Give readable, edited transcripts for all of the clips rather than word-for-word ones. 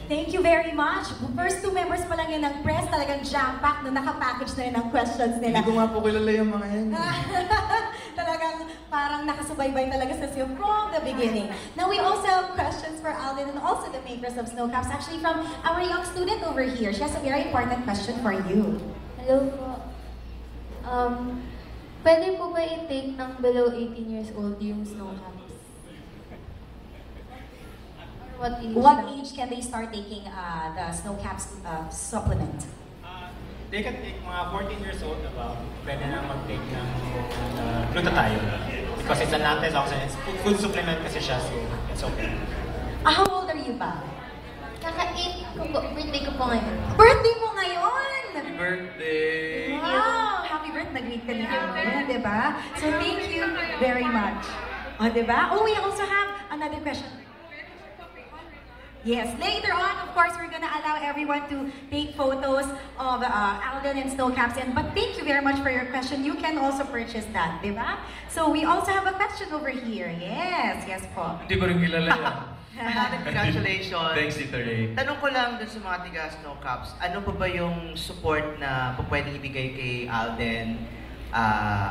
Thank you very much. First two members pa lang yun ng press, talagang jam-pack na nakapackage na yun ang questions nila. Hindi ko nga po kilala yung mga yan. Talagang parang nakasubaybay talaga sa siyo from the beginning. Now we also have questions for Alden and also the makers of Snow Caps, actually from our young student over here. She has a very important question for you. Hello po. Pwede po ba i-take ng below 18 years old yung Snow Caps? What age can they start taking the Snow Caps supplement? They can take mga 14 years old about, pwede na mag-take ng glutathione. Because it's an antioxidant, it's food supplement kasi siya, so it's okay. How old are you ba? Kaka-8 ko po, birthday ko po ngayon. Birthday mo ngayon! Happy birthday! Wow! Happy birthday! Nag-meet ka niya, diba? So thank you very much. O, diba? Oh, we also have another question. Yes, later on, of course, we're gonna allow everyone to take photos of Alden and Snow Caps. But thank you very much for your question. You can also purchase that, diba? So we also have a question over here. Yes, yes po. Hindi ko rin kilala yan. Congratulations. Thanks, Tito Ray. Tanong ko lang dun sa mga tiga Snow Caps, ano pa ba yung support na pwedeng ibigay kay Alden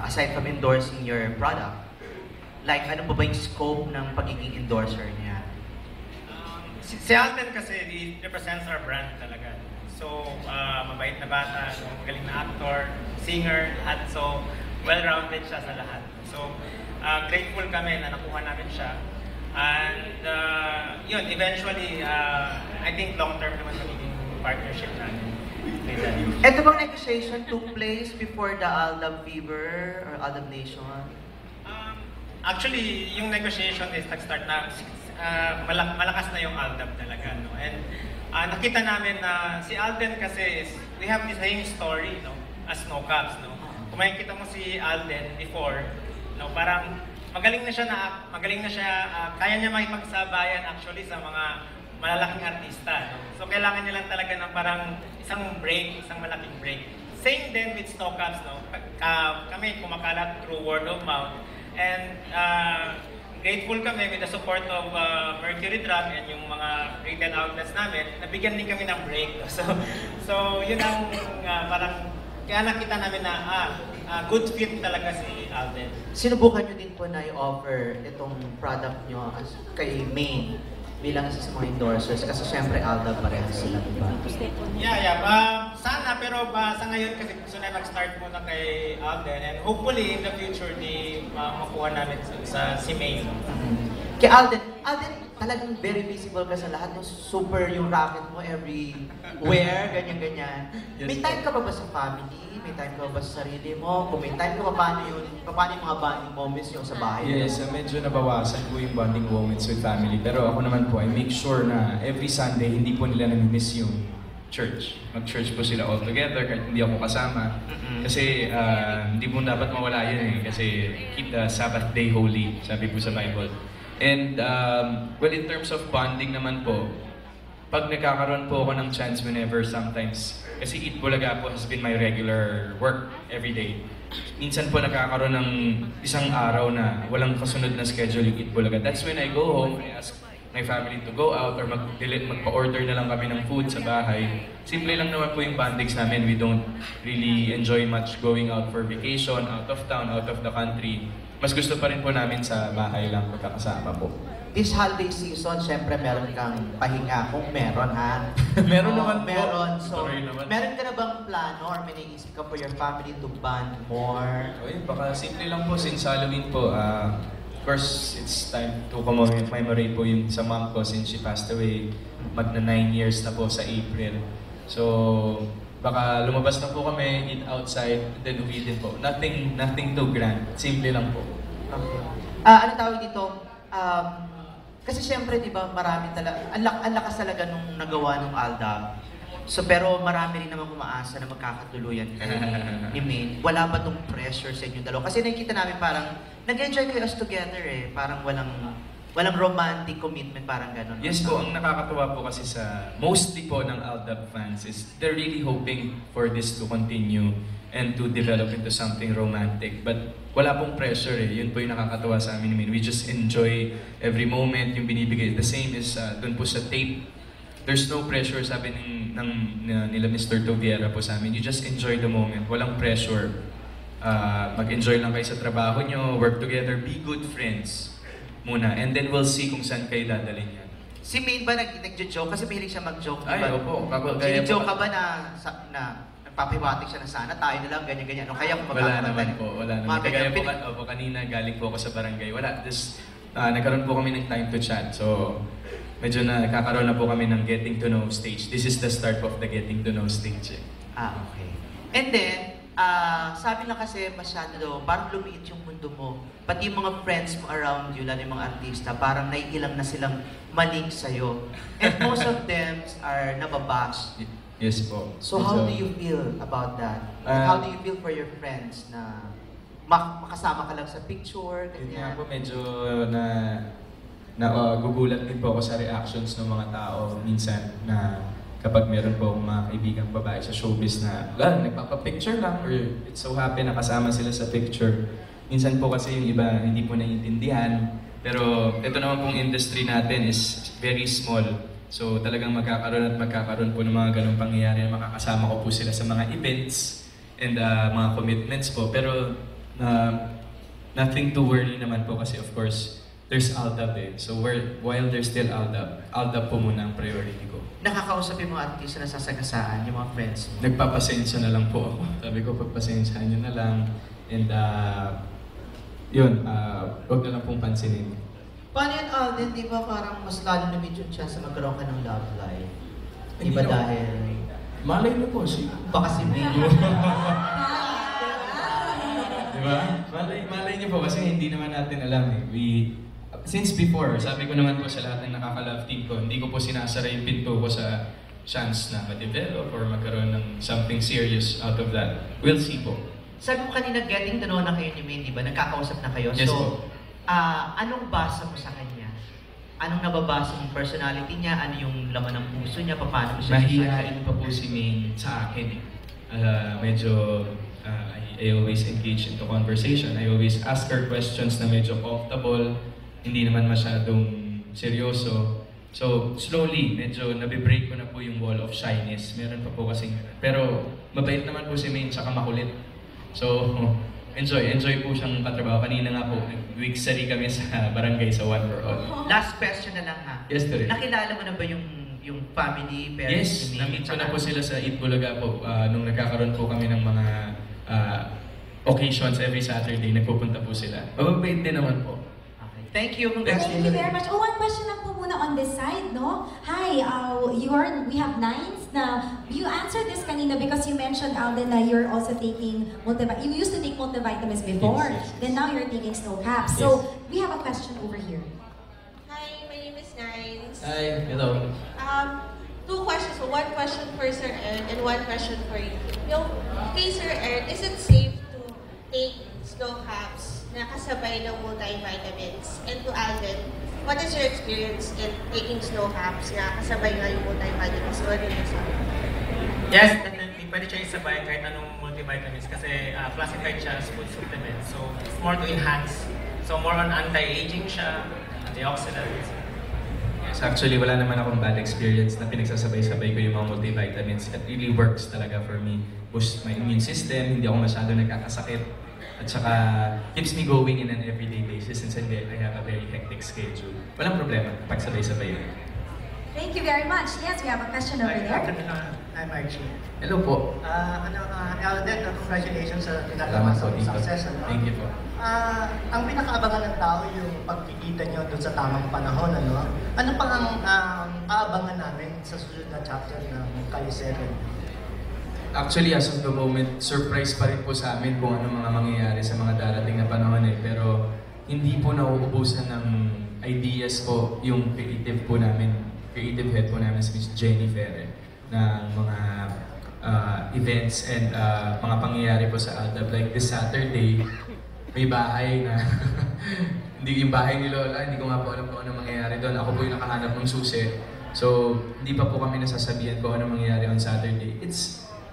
aside from endorsing your product? Like, ano pa ba yung scope ng pagiging endorser niya? Si Alden kasi, he represents our brand talaga. So, mabait na bata, magaling na actor, singer, lahat. So, well-rounded siya sa lahat. So, grateful kami na nakuha namin siya. And yun, eventually, I think long-term naman magiging partnership namin. Ito bang negotiation took place before the Aldab Fever or Aldab Nation? Actually, yung negotiation is nag-start na, malakas na yung Aldab talaga. No? And nakita namin na si Alden kasi is, we have the same story, no? As Snow Caps. No? Kung makikita mo si Alden before, no? Parang magaling na siya, kaya niya makipagsabayan actually sa mga malalaking artista. No? So kailangan niya lang talaga ng parang isang malaking break. Same din with Snow Caps, no? Kami kumakalat through word of mouth. And grateful kami with the support of Mercury Drug and yung mga retail outlets namin, nabigyan din kami ng break. So yun ang parang, kaya nakita namin na good fit talaga si Alden. Sinubukan nyo din po na i-offer itong product nyo kay Maine bilang isa sa mga endorsers kasi syempre Aldab parehas sila, diba? Yeah. Sana, pero sa ngayon kasi gusto na mag-start muna kay Alden and hopefully in the future makuha namin sa si Maine. Kay Alden, talagang very visible ka sa lahat. Super yung racket mo everywhere, ganyan-ganyan. May time ka ba sa family? May time ka ba sa sarili mo? Kung may time ka pa, paano yung mga bonding moments yung sa bahay? Yes, medyo nabawasan po yung bonding moments with family. Pero ako naman po, I make sure na every Sunday, hindi po nila nami-miss yung church. Mag-church po sila all together kahit hindi ako kasama. Kasi hindi po dapat mawala yun eh. Kasi keep the Sabbath day holy, sabi po sa Bible. And well, in terms of bonding naman po, pag nagkakaroon po ako ng chance whenever sometimes, kasi Eat Bulaga po has been my regular work every day. Minsan po nagkakaroon ng isang araw na walang kasunod na schedule yung Eat Bulaga. That's when I go home, I ask my family to go out or magpa-order na lang kami ng food sa bahay. Simple lang naman po yung bondings namin. We don't really enjoy much going out for vacation, out of town, out of the country. Mas gusto pa rin po namin sa bahay lang magkakasama po. This holiday season, syempre meron kang pahinga kung meron, ha? Meron naman po. Meron. So, Naman. meron ka na bang plano or may naisip ka for your family to bond more? Okay, baka simple lang po since Halloween po. Of course, it's time to commemorate po yung sa mom ko since she passed away. Magna 9 years na po sa April. So, baka lumabas na po kami, eat outside, then uwi din po. Nothing too grand. Simple lang po. Okay. Ano tawag dito? Kasi syempre, di ba, marami talaga, ang lakas talaga nung nagawa ng Aldab. So, pero marami rin naman umaasa na magkakatuluyan kayo ni Maine. Wala ba tong pressure sa inyong dalawa? Kasi nakikita namin parang, nag-enjoy kayo as together eh. Parang walang romantic commitment, parang gano'n. Yes po, ang nakakatuwa po kasi sa mostly po ng Aldab fans is they're really hoping for this to continue and to develop into something romantic. But wala pong pressure eh. Yun po yung nakakatuwa sa amin. We just enjoy every moment yung binibigay. The same is dun po sa tape. there's no pressure, sabi nila Mr. Toviera po sa amin. You just enjoy the moment. Walang pressure. Mag-enjoy lang kayo sa trabaho nyo, work together, be good friends muna. And then we'll see kung saan kayo dadalhin yan. Si Maine ba nag-joke? Kasi mahilig siya mag-joke. Ay, diba? opo. Sini-joke ka ba na nagpapahiwatig siya na sana tayo na lang, ganyan-ganyan? Ano kaya kung Wala naman po, wala naman. Mga Kagaya ganyan, po, kanina galing po ako sa barangay. Wala, just nagkaroon po kami ng time to chat. So, medyo nakakaroon na po kami ng getting to know stage. This is the start of the getting to know stage. Okay. And then, sabi lang kasi masyado daw, parang lumiit yung mundo mo. Pati yung mga friends mo around you, lalo yung mga artista, parang naiilang na silang maling sa'yo. And most of them are nababash. Yes po. So how do you feel about that? How do you feel for your friends na makasama ka lang sa picture? Yun Ganyan? nga po, medyo gugulat din po ako sa reactions ng mga tao minsan na kapag meron po akong mga kaibigang babae sa showbiz na nagpapapicture lang or it's so happy na kasama sila sa picture. Minsan po kasi yung iba hindi po naiintindihan. Pero ito naman pong industry natin is very small. So talagang magkakaroon po ng mga ganong pangyayari na makakasama ko po sila sa mga events and mga commitments po. Pero nothing to worry naman po kasi of course there's Aldab eh. So while there's still Aldab po muna ang priority ko. Nakakausap yung mga artista na sasagasaan, yung mga friends mo? Nagpapasensya na lang po ako. Sabi ko, pagpasensyahan nyo na lang. And yun, huwag na lang pong pansinin. Paano yan, Alden? Di ba parang mas lalo na medyo chance na magkaroon ka ng love life? Di Hindi ba ako. dahil... Malay na po siya. Baka si Maine. Diba? Malay niyo po kasi hindi naman natin alam eh. Since before, sabi ko naman po sa lahat ng nakaka-love team ko, hindi ko po sinasara yung pinto ko sa chance na ma-develop or magkaroon ng something serious out of that. We'll see po. Sabi mo kanina, getting to know na kayo ni Maine, di ba? Nagkakausap na kayo. Yes so, po. Anong basa mo sa kanya? Anong nababasa yung personality niya? Ano yung laman ng puso niya? Paano mo siya? Mahihain pa po si Maine sa akin eh. Medyo, I always engage into conversation. I always ask her questions na medyo comfortable. Hindi naman masyadong seryoso. So, slowly, medyo nabibreak ko na po yung wall of shyness. Meron pa po kasing pero mabait naman po si Maine, tsaka makulit. So, enjoy po siyang katrabaho. Kanina nga po, nag-weeksary kami sa barangay sa One for All. Last question na lang ha. Yes, Tere. Nakilala mo na ba yung family, parents Yes, ni Maine? na-meet ko na po sila sa Eat Bulaga po. Nung nagkakaroon po kami ng mga occasions every Saturday, nagpupunta po sila. Mababait din naman po. Okay. Thank you. Thank you very much. Oh, one question lang po muna on this side, no? Hi, we have nines na, you answered this kanina because you mentioned, Alden, that you're also taking you used to take multivitamins before, Yes. then now you're taking snow caps. So, we have a question over here. Hi, my name is Nines. Hi, hello. Two questions. So one question for Sir Ed and one question for you. Kay Sir Ed, is it safe to take snow caps na kasabay ng multivitamins? And to Alden, what is your experience in taking snow caps na kasabay nga yung multivitamins? What do you say? Yes, definitely. Pwede siya isabay kahit anong multivitamins kasi classified siya as food supplement. So, it's more to enhance. So, more on anti-aging siya, antioxidants. Yes, actually, wala naman akong bad experience na pinagsasabay-sabay ko yung mga multivitamins. It really works talaga for me. Boost my immune system, hindi ako masyado nagkakasakit. At saka, keeps me going in an everyday basis since I have a very hectic schedule. Walang problema, pagsabay-sabay yun. Thank you very much. Yes, we have a question over there. I'm Archie. Hello po. Alden, congratulations sa Salamat ginagawa po, sa Tito. success. Ano? Thank you po. Ang pinakaabangan ng tao yung pagkikita nyo doon sa tamang panahon. Ano, ano pang ang aabangan namin sa susunod na chapter ng Kaliseven? Actually, as of the moment, surprise pa rin po sa amin kung ano mga mangyayari sa mga darating na panahon eh. Pero hindi po nauubusan ng ideas po yung creative head po namin si Miss Jenny Ferre ng mga events and mga pangyayari po sa Aldab. Like this Saturday, may bahay na hindi yung bahay ni Lola, hindi ko nga po alam kung ano mangyayari doon. Ako po yung nakahanap ng susi. So, hindi pa po kami nasasabihan kung ano mangyayari on Saturday.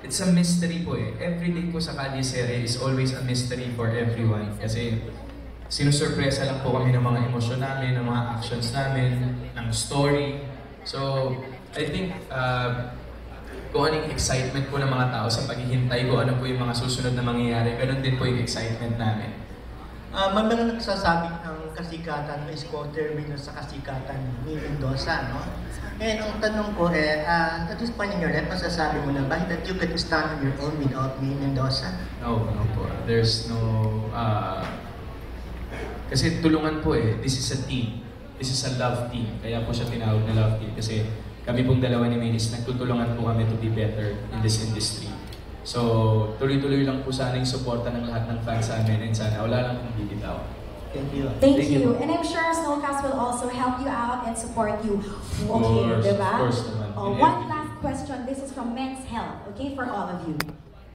It's a mystery po eh. Every day po sa Kalisere is always a mystery for everyone. Kasi sinusurpresa lang po kami ng mga emosyon namin, ng mga actions namin, ng story. So, I think, kung anong excitement po ng mga tao sa paghihintay ko, ano po yung mga susunod na mangyayari, ganun din po yung excitement namin. May mga nagsasabi ng kasikatan, may co-terminus sa kasikatan ni Mendoza, no? And ang tanong ko at this point in your life, masasabi mo na ba that you could stand on your own without me, Mendoza? No po. There's no... kasi tulungan po This is a team. This is a love team. Kaya po siya tinawag na love team. Kasi kami pong dalawa ni Manis, nagtutulungan po kami to be better in this industry. So, tuloy-tuloy lang po sana yung suporta ng lahat ng fans sa amin and sana wala lang pong bibitaw. Thank you. Thank you. And I'm sure Snowcast will also help you out and support you. Okay, Of diba? course naman. One last question. This is from Men's Health, okay, for all of you.